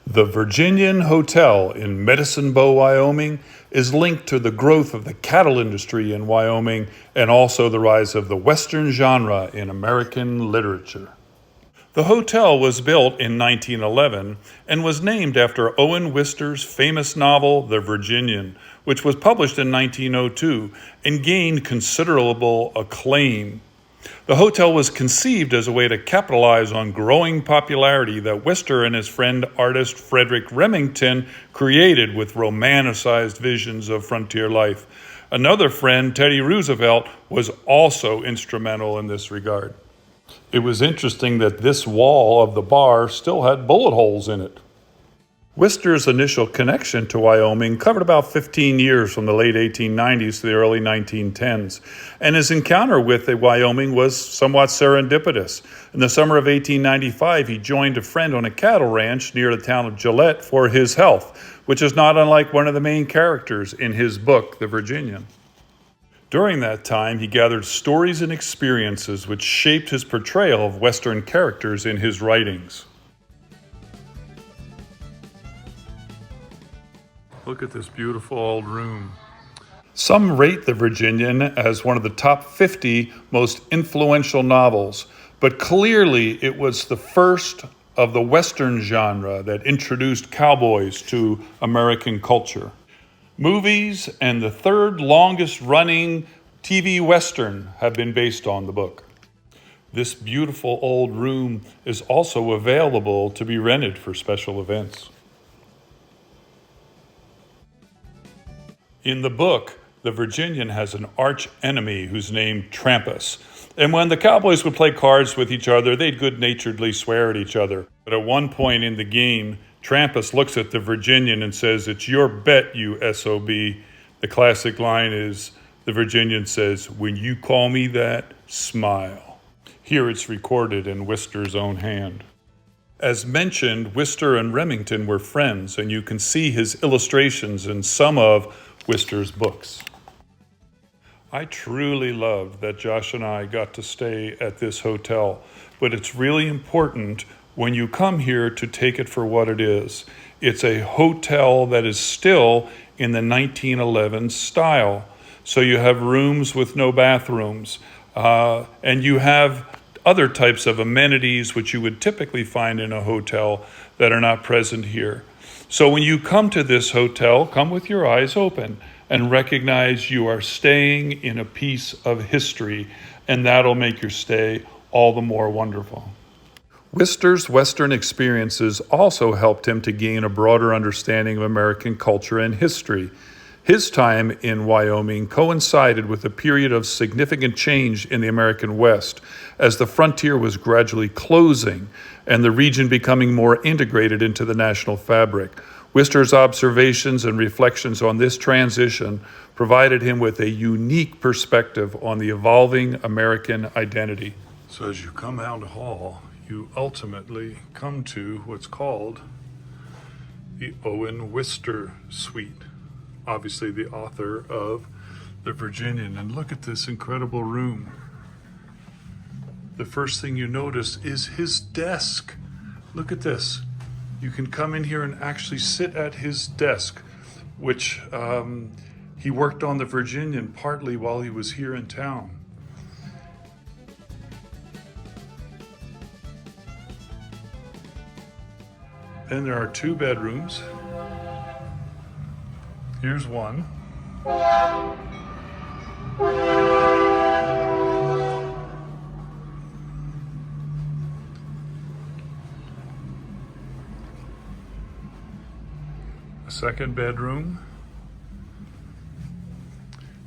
The Virginian Hotel in Medicine Bow, Wyoming, is linked to the growth of the cattle industry in Wyoming and also the rise of the Western genre in American literature. The hotel was built in 1911 and was named after Owen Wister's famous novel, The Virginian, which was published in 1902 and gained considerable acclaim. The hotel was conceived as a way to capitalize on growing popularity that Wister and his friend artist Frederick Remington created with romanticized visions of frontier life. Another friend, Teddy Roosevelt, was also instrumental in this regard. It was interesting that this wall of the bar still had bullet holes in it. Wister's initial connection to Wyoming covered about 15 years from the late 1890s to the early 1910s, and his encounter with Wyoming was somewhat serendipitous. In the summer of 1895, he joined a friend on a cattle ranch near the town of Gillette for his health, which is not unlike one of the main characters in his book, The Virginian. During that time, he gathered stories and experiences which shaped his portrayal of Western characters in his writings. Look at this beautiful old room. Some rate The Virginian as one of the top 50 most influential novels, but clearly it was the first of the Western genre that introduced cowboys to American culture. Movies and the third longest running TV Western have been based on the book. This beautiful old room is also available to be rented for special events. In the book, the Virginian has an arch enemy who's named Trampas. And when the cowboys would play cards with each other, they'd good-naturedly swear at each other. But at one point in the game, Trampas looks at the Virginian and says, "It's your bet, you SOB." The classic line is, the Virginian says, "When you call me that, smile." Here it's recorded in Wister's own hand. As mentioned, Wister and Remington were friends, and you can see his illustrations in some of Wister's books. I truly loved that Josh and I got to stay at this hotel, but it's really important when you come here to take it for what it is. It's a hotel that is still in the 1911 style. So you have rooms with no bathrooms, and you have other types of amenities which you would typically find in a hotel that are not present here. So when you come to this hotel, come with your eyes open and recognize you are staying in a piece of history, and that'll make your stay all the more wonderful. Wister's Western experiences also helped him to gain a broader understanding of American culture and history. His time in Wyoming coincided with a period of significant change in the American West, as the frontier was gradually closing and the region becoming more integrated into the national fabric. Wister's observations and reflections on this transition provided him with a unique perspective on the evolving American identity. So as you come out the hall, you ultimately come to what's called the Owen Wister Suite. Obviously the author of The Virginian. And look at this incredible room. The first thing you notice is his desk. Look at this. You can come in here and actually sit at his desk, which he worked on The Virginian partly while he was here in town. Then there are two bedrooms. Here's one. A second bedroom.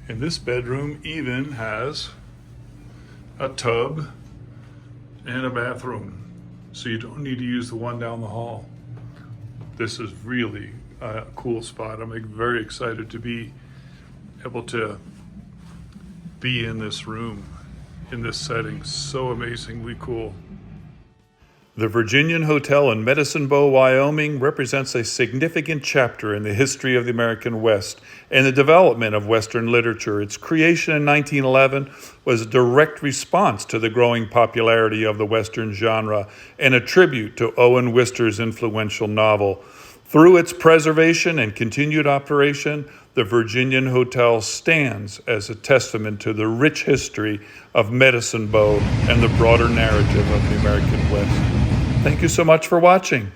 And this bedroom even has a tub and a bathroom, so you don't need to use the one down the hall. This is really a cool spot. I'm very excited to be able to be in this room, in this setting. So amazingly cool. The Virginian Hotel in Medicine Bow, Wyoming represents a significant chapter in the history of the American West and the development of Western literature. Its creation in 1911 was a direct response to the growing popularity of the Western genre and a tribute to Owen Wister's influential novel. Through its preservation and continued operation, the Virginian Hotel stands as a testament to the rich history of Medicine Bow and the broader narrative of the American West. Thank you so much for watching.